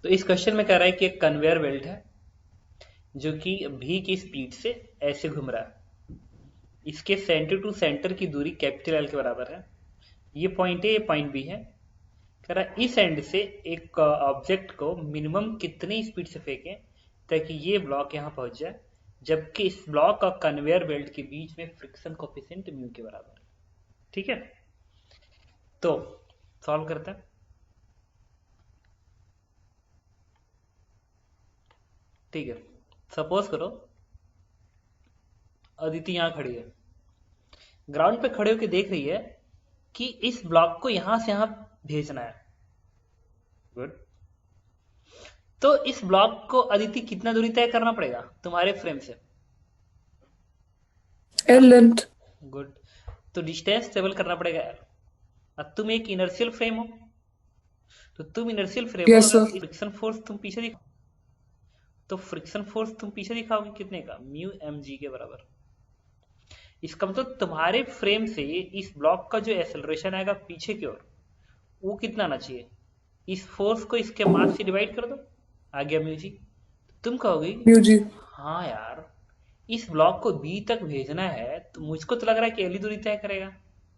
तो इस क्वेश्चन में कह रहा है कि एक कन्वेयर बेल्ट है जो कि v की स्पीड से ऐसे घूम रहा है। इसके सेंटर टू सेंटर की दूरी कैपिटल एल के बराबर है। ये पॉइंट है, ये पॉइंट बी है। कह रहा है इस एंड से एक ऑब्जेक्ट को मिनिमम कितनी स्पीड से फेंकें ताकि ये ब्लॉक यहाँ पहुंच जाए, जबकि इस ब्लॉक और कन्वेयर बेल्ट के बीच में फ्रिक्शन कोफिशिएंट म्यू के बराबर है। ठीक है, तो सॉल्व करते हैं। ठीक है, सपोज करो अदिति यहाँ खड़ी है, ग्राउंड पे खड़े होकर देख रही है कि इस ब्लॉक को यहां से यहां भेजना है। गुड। तो इस ब्लॉक को अदिति कितना दूरी तय करना पड़ेगा तुम्हारे फ्रेम से? L length. गुड। तो डिस्टेंस ट्रेवल करना पड़ेगा एल। अब तुम एक इनर्शियल फ्रेम हो, तो तुम इनर्शियल फ्रेम हो, यस अगर सर। फ्रिक्शन फोर्स तुम पीछे दिखाओ तो फ्रिक्शन फोर्स तुम पीछे दिखाओगे कितने का? म्यू एम जी के बराबर। इसका मतलब तुम्हारे फ्रेम से इस ब्लॉक का जो एक्सेलरेशन आएगा पीछे की ओर, वो कितना आना चाहिए? इस फोर्स को इसके मास से डिवाइड कर दो, आ गया म्यू जी। तुम कहोगे म्यू जी। हाँ यार, इस ब्लॉक को बी तक भेजना है तो मुझको तो लग रहा है कि एल दूरी तय करेगा।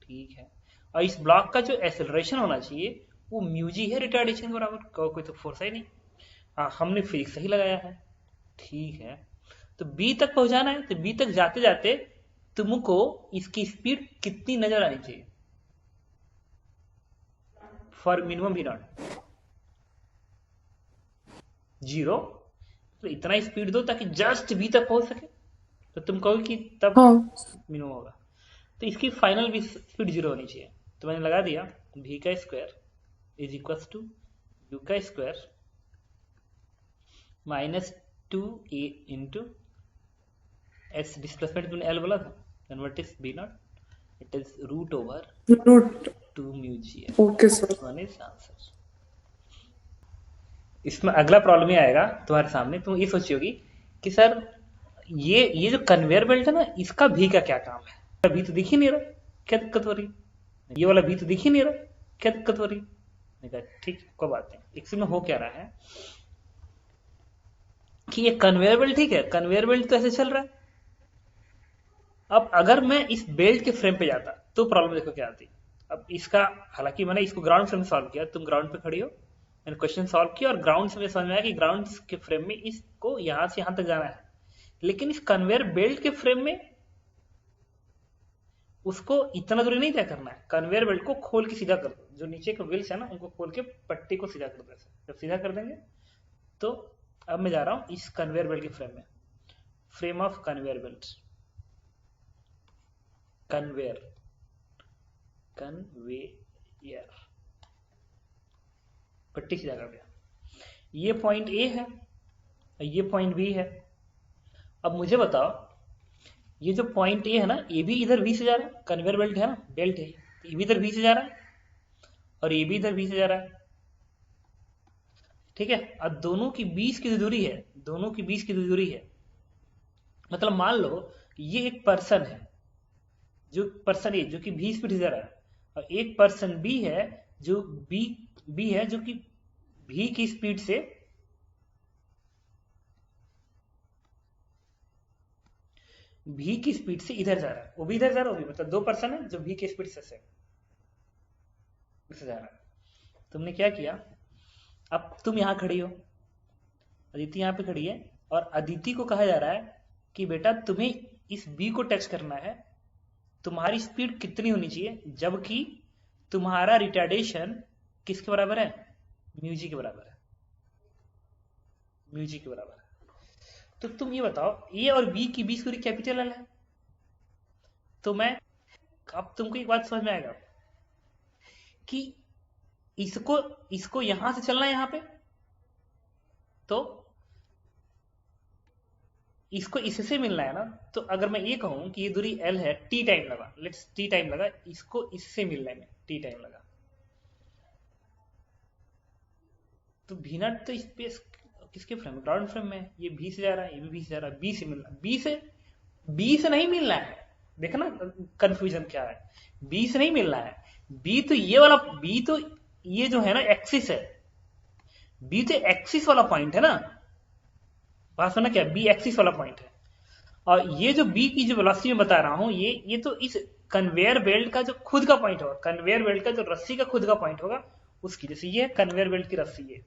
ठीक है, और इस ब्लॉक का जो एक्सेलरेशन होना चाहिए वो म्यू जी है रिटार्डेशन के बराबर। कोई तो फोर्स है नहीं। हाँ, हमने फिजिक्स सही लगाया है। ठीक है, तो बी तक पहुंचाना है, तो बी तक जाते जाते तुमको इसकी स्पीड कितनी नजर आनी चाहिए फॉर मिनिमम वी नॉट? 0। तो इतना स्पीड दो ताकि जस्ट बी तक पहुंच सके, तो तुम कहोगे कि तब हाँ मिनिमम होगा। तो इसकी फाइनल भी स्पीड 0 होनी चाहिए। तो मैंने लगा दिया v का square is equal to u का square minus 2a into s, displacement तुमने एल बोला था, and what is b naught? It is root over root. 2 mu g l. Okay sir. One is answer. इसमें अगला problem ये आएगा तुम्हारे सामने, तुम ये सोची होगी कि सर ये जो कन्वेयर बेल्ट है ना, इसका भी का क्या काम है? भी तो दिख ही नहीं रहा, क्या दिक्कत हो रही? ये वाला भी तो दिख ही नहीं रहा, क्या दिक्कत हो रही? मैंने कहा ठीक, कोई बात नहीं। इसमें हो क्या रहा है कि ये कन्वेयर बेल्ट, ठीक है, कन्वेयर बेल्ट तो ऐसे चल रहा है। अब अगर मैं इस बेल्ट के फ्रेम पे जाता तो प्रॉब्लम देखो क्या आती। अब इसका, हालांकि मैंने इसको ग्राउंड फ्रेम सॉल्व किया, तुम ग्राउंड पे खड़ी हो, मैंने क्वेश्चन सॉल्व किया और ग्राउंड से समझ में आया कि ग्राउंड के फ्रेम में इसको यहां से यहां तक जाना है, लेकिन इस कन्वेयर बेल्ट के फ्रेम में उसको इतना दूरी नहीं तय करना है। कन्वेयर बेल्ट को खोल के सीधा कर दो, जो नीचे के व्हील्स है ना उनको खोल के पट्टी को सीधा कर दो। जब सीधा कर देंगे तो अब मैं जा रहा हूं इस कन्वेयर बेल्ट के फ्रेम में। Frame of conveyor belt, conveyor, conveyor, पट्टी सीधा कर दिया। ये पॉइंट ए है, ये पॉइंट बी है। अब मुझे बताओ, ये जो पॉइंट ए है ना, ये भी इधर बी से जा रहा है, कन्वेयर बेल्ट है ना, बेल्ट है, ये भी इधर बी से जा रहा है और ये भी इधर बी से जा रहा है। ठीक है, अब दोनों की बीच की दूरी है, दोनों की बीच की दूरी है, मतलब मान लो ये एक पर्सन है, जो पर्सन ए जो कि बी स्पीड से जा रहा है, और एक पर्सन बी है जो बी है जो कि भी की स्पीड से इधर जा रहा है, वो भी इधर जा रहा है, वो भी, मतलब दो पर्सन है जो भी की स्पीड से जा रहा है। तुमने क्या किया, अब तुम यहां खड़ी हो, अदिति यहां पे खड़ी है, और अदिति को कहा जा रहा है कि बेटा तुम्हें इस बी को टच करना है, तुम्हारी स्पीड कितनी होनी चाहिए, जबकि तुम्हारा रिटार्डेशन किसके बराबर है? म्यू जी के बराबर है, म्यू जी के बराबर है। तो तुम ये बताओ, ए और बी की बीच दूरी कैपिटल एल है, तो मैं, अब तुमको एक बात समझ में आएगा कि इसको इसको यहां से चलना है यहां पे, तो इसको इससे मिलना है ना। तो अगर मैं ये कहूं कि ये दूरी एल है, टी टाइम लगा, लेट्स टी टाइम लगा, इसको इससे मिलने में टी टाइम लगा, तो भी नॉट तो स्पेस किसके फ्रेम में? ग्राउंड फ्रेम में। ये भी से जा रहा है, ये भी भी से जा रहा है, बी से मिलना, बी से नहीं मिलना है। देखना कंफ्यूजन क्या है, बी से नहीं मिलना है। बी तो ये वाला, बी तो ये जो है ना एक्सिस है, बी तो एक्सिस वाला पॉइंट है ना, बात सुना क्या, बी एक्सिस वाला पॉइंट है। और ये जो बी की जो वेलोसिटी में बता रहा हूं, ये तो इस कन्वेयर बेल्ट का जो खुद का पॉइंट होगा, कन्वेयर बेल्ट का जो रस्सी का खुद का पॉइंट होगा उसकी, जैसे ये कन्वेयर बेल्ट की रस्सी है,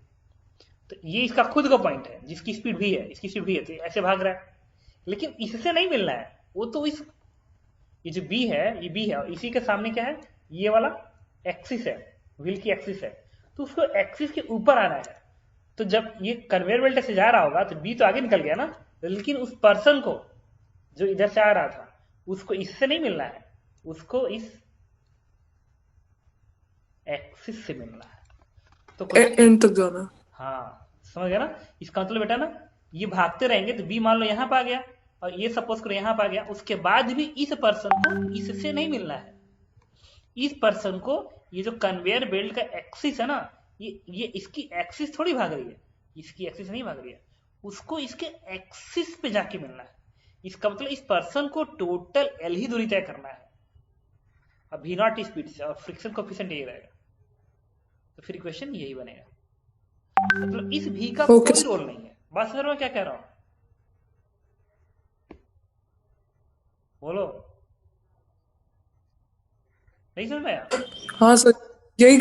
तो ये इसका खुद का पॉइंट है जिसकी स्पीड भी है, इसकी स्पीड भी है, तो ऐसे भाग रहा है। लेकिन इससे नहीं मिलना है, वो तो इस, ये जो बी है, ये बी है, और इसी के सामने क्या है, ये वाला एक्सिस है, व्हील की एक्सिस है, तो उसको एक्सिस के ऊपर आना है। तो जब ये कन्वेयर बेल्ट से जा रहा होगा तो बी तो आगे निकल गया ना, लेकिन उस पर्सन को जो इधर से आ रहा था उसको इससे नहीं मिलना है, उसको इस एक्सिस से मिलना है। तो एंड तक जाना। हाँ समझ गया ना, इसका मतलब बेटा ना, ये भागते रहेंगे तो बी मान लो यहाँ पे आ गया, और ये सपोज करो यहाँ पे आ गया, उसके बाद भी इस पर्सन को इससे नहीं मिलना है। इस पर्सन को ये जो कन्वेयर बेल्ट का एक्सिस है ना, ये इसकी एक्सिस थोड़ी भाग रही है, इसकी एक्सिस नहीं भाग रही है, उसको इसके एक्सिस पे जाके मिलना है। इसका मतलब इस पर्सन को टोटल एल ही दूरी तय करना है, अब भी नॉट स्पीड से, और फ्रिक्शन कोफिशिएंट यही रहेगा, तो फिर इक्वेशन यही बनेगा। मतलब इस भी का ओके। कोई रोल नहीं है। बात समझ रहे हो क्या कह रहा हूं, बोलो, नहीं समझ में आया? हाँ सर, यही